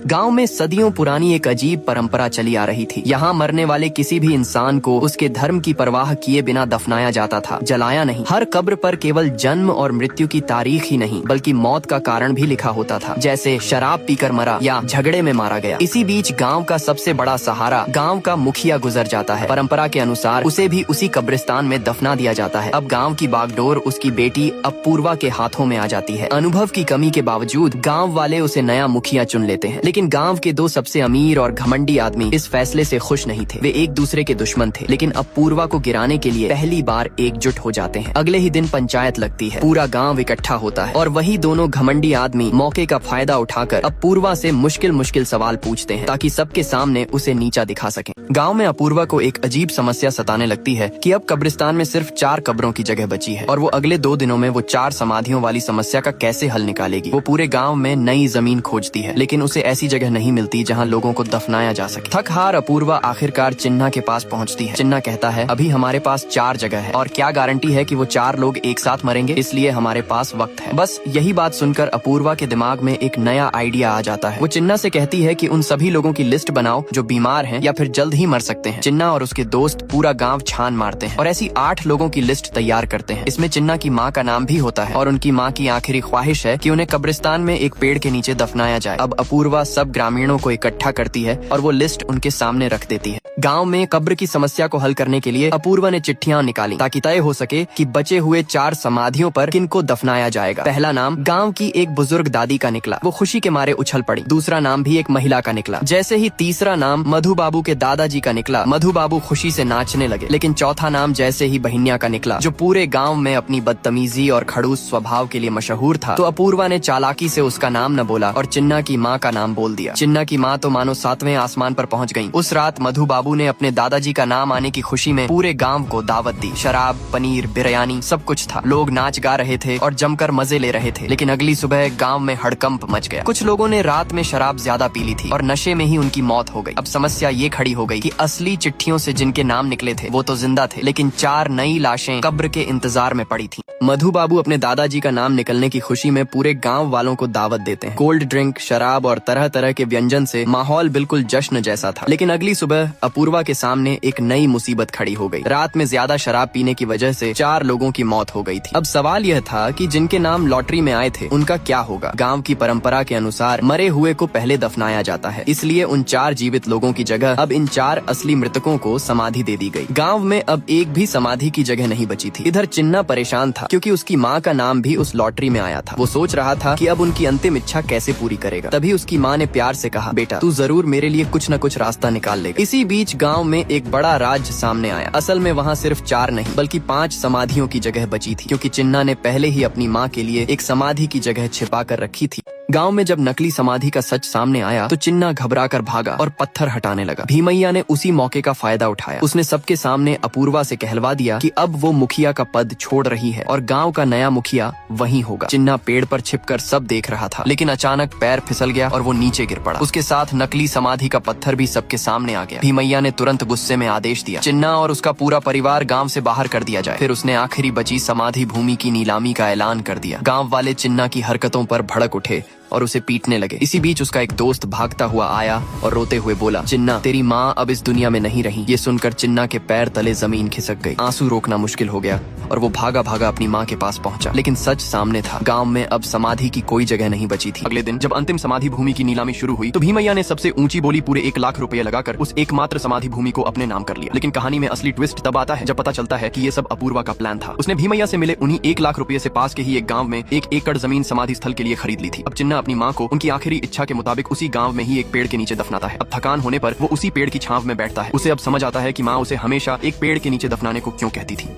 गांव में सदियों पुरानी एक अजीब परंपरा चली आ रही थी। यहाँ मरने वाले किसी भी इंसान को उसके धर्म की परवाह किए बिना दफनाया जाता था, जलाया नहीं। हर कब्र पर केवल जन्म और मृत्यु की तारीख ही नहीं बल्कि मौत का कारण भी लिखा होता था, जैसे शराब पीकर मरा या झगड़े में मारा गया। इसी बीच गाँव का सबसे बड़ा सहारा गाँव का मुखिया गुजर जाता है। परंपरा के अनुसार उसे भी उसी कब्रिस्तान में दफना दिया जाता है। अब गाँव की बागडोर उसकी बेटी अपूर्वा के हाथों में आ जाती है। अनुभव की कमी के बावजूद गाँव वाले उसे नया मुखिया चुन लेते हैं। लेकिन गांव के दो सबसे अमीर और घमंडी आदमी इस फैसले से खुश नहीं थे। वे एक दूसरे के दुश्मन थे, लेकिन अपूर्वा को गिराने के लिए पहली बार एकजुट हो जाते हैं। अगले ही दिन पंचायत लगती है, पूरा गांव इकट्ठा होता है और वही दोनों घमंडी आदमी मौके का फायदा उठाकर अपूर्वा से मुश्किल सवाल पूछते हैं ताकि सबके सामने उसे नीचा दिखा सकें। गाँव में अपूर्वा को एक अजीब समस्या सताने लगती है कि अब कब्रिस्तान में सिर्फ 4 कब्रों की जगह बची है और वो अगले 2 दिनों में वो 4 समाधियों वाली समस्या का कैसे हल निकालेगी। वो पूरे गाँव में नई जमीन खोजती है, लेकिन उसे ऐसी जगह नहीं मिलती जहां लोगों को दफनाया जा सके। थक हार अपूर्वा आखिरकार चिन्ना के पास पहुंचती है। चिन्ना कहता है, अभी हमारे पास 4 जगह है और क्या गारंटी है कि वो 4 लोग एक साथ मरेंगे, इसलिए हमारे पास वक्त है। बस यही बात सुनकर अपूर्वा के दिमाग में एक नया आइडिया आ जाता है। वो चिन्ना से कहती है कि उन सभी लोगों की लिस्ट बनाओ जो बीमार हैं या फिर जल्द ही मर सकते हैं। चिन्ना और उसके दोस्त पूरा गाँव छान मारते हैं और ऐसी 8 लोगों की लिस्ट तैयार करते हैं। इसमें चिन्ना की माँ का नाम भी होता है और उनकी माँ की आखिरी ख्वाहिश है कि उन्हें कब्रिस्तान में एक पेड़ के नीचे दफनाया जाए। अब अपूर्वा सब ग्रामीणों को इकट्ठा करती है और वो लिस्ट उनके सामने रख देती है। गांव में कब्र की समस्या को हल करने के लिए अपूर्वा ने चिट्ठियां निकाली ताकि तय हो सके कि बचे हुए 4 समाधियों पर किनको दफनाया जाएगा। पहला नाम गांव की एक बुजुर्ग दादी का निकला, वो खुशी के मारे उछल पड़ी। दूसरा नाम भी एक महिला का निकला। जैसे ही तीसरा नाम मधु बाबू के दादाजी का निकला, मधु बाबू खुशी से नाचने लगे। लेकिन चौथा नाम जैसे ही बहिनिया का निकला, जो पूरे गाँव में अपनी बदतमीजी और खड़ूस स्वभाव के लिए मशहूर था, तो अपूर्वा ने चालाकी से उसका नाम न बोला और चिन्ना की माँ का नाम बोल दिया। चिन्ना की माँ तो मानो 7वें आसमान पर पहुँच गयी। उस रात मधु बाबू ने अपने दादाजी का नाम आने की खुशी में पूरे गांव को दावत दी। शराब, पनीर, बिरयानी सब कुछ था। लोग नाच गा रहे थे और जमकर मजे ले रहे थे। लेकिन अगली सुबह गांव में हड़कंप मच गया। कुछ लोगों ने रात में शराब ज्यादा पी ली थी और नशे में ही उनकी मौत हो गई। अब समस्या ये खड़ी हो गई कि असली चिट्ठियों से जिनके नाम निकले थे वो तो जिंदा थे, लेकिन 4 नई लाशें कब्र के इंतजार में पड़ी थी। मधु बाबू अपने दादाजी का नाम निकलने की खुशी में पूरे गाँव वालों को दावत देते हैं। कोल्ड ड्रिंक, शराब और तरह तरह के व्यंजन से माहौल बिल्कुल जश्न जैसा था। लेकिन अगली सुबह अपूर्वा के सामने एक नई मुसीबत खड़ी हो गई। रात में ज्यादा शराब पीने की वजह से 4 लोगों की मौत हो गई थी। अब सवाल यह था कि जिनके नाम लॉटरी में आए थे उनका क्या होगा। गांव की परंपरा के अनुसार मरे हुए को पहले दफनाया जाता है, इसलिए उन 4 जीवित लोगों की जगह अब इन 4 असली मृतकों को समाधि दे दी गई। गाँव में अब एक भी समाधि की जगह नहीं बची थी। इधर चिन्ना परेशान था क्योंकि उसकी माँ का नाम भी उस लॉटरी में आया था। वो सोच रहा था कि अब उनकी अंतिम इच्छा कैसे पूरी करेगा। तभी उसकी माँ ने प्यार से कहा, बेटा तू जरूर मेरे लिए कुछ न कुछ रास्ता निकाल लेगा। इसी बीच गाँव में एक बड़ा राज सामने आया। असल में वहाँ सिर्फ 4 नहीं बल्कि 5 समाधियों की जगह बची थी, क्योंकि चिन्ना ने पहले ही अपनी माँ के लिए एक समाधि की जगह छिपा कर रखी थी। गांव में जब नकली समाधि का सच सामने आया तो चिन्ना घबराकर भागा और पत्थर हटाने लगा। भीमैया ने उसी मौके का फायदा उठाया। उसने सबके सामने अपूर्वा से कहलवा दिया कि अब वो मुखिया का पद छोड़ रही है और गांव का नया मुखिया वही होगा। चिन्ना पेड़ पर छिपकर सब देख रहा था, लेकिन अचानक पैर फिसल गया और वो नीचे गिर पड़ा। उसके साथ नकली समाधि का पत्थर भी सबके सामने आ गया। भीमैया ने तुरंत गुस्से में आदेश दिया, चिन्ना और उसका पूरा परिवार गाँव से बाहर कर दिया जाए। फिर उसने आखिरी बची समाधि भूमि की नीलामी का ऐलान कर दिया। गाँव वाले चिन्ना की हरकतों पर भड़क उठे और उसे पीटने लगे। इसी बीच उसका एक दोस्त भागता हुआ आया और रोते हुए बोला, चिन्ना तेरी माँ अब इस दुनिया में नहीं रही। ये सुनकर चिन्ना के पैर तले जमीन खिसक गई। आंसू रोकना मुश्किल हो गया और वो भागा भागा अपनी माँ के पास पहुंचा। लेकिन सच सामने था, गांव में अब समाधि की कोई जगह नहीं बची थी। अगले दिन जब अंतिम समाधि भूमि की नीलामी शुरू हुई तो भीमैया ने सबसे ऊंची बोली पूरे 1 लाख रुपए लगाकर उस एकमात्र समाधि भूमि को अपने नाम कर लिया। लेकिन कहानी में असली ट्विस्ट तब आता है जब पता चलता है कि ये सब अपूर्वा का प्लान था। उसने भीमैया से मिले उन्हीं 1 लाख रुपए से पास के ही एक गाँव में 1 एकड़ जमीन समाधि स्थल के लिए खरीद ली थी। अब चिन्ना अपनी माँ को उनकी आखिरी इच्छा के मुताबिक उसी गांव में ही एक पेड़ के नीचे दफनाता है। अब थकान होने पर वो उसी पेड़ की छांव में बैठता है। उसे अब समझ आता है कि माँ उसे हमेशा एक पेड़ के नीचे दफनाने को क्यों कहती थी।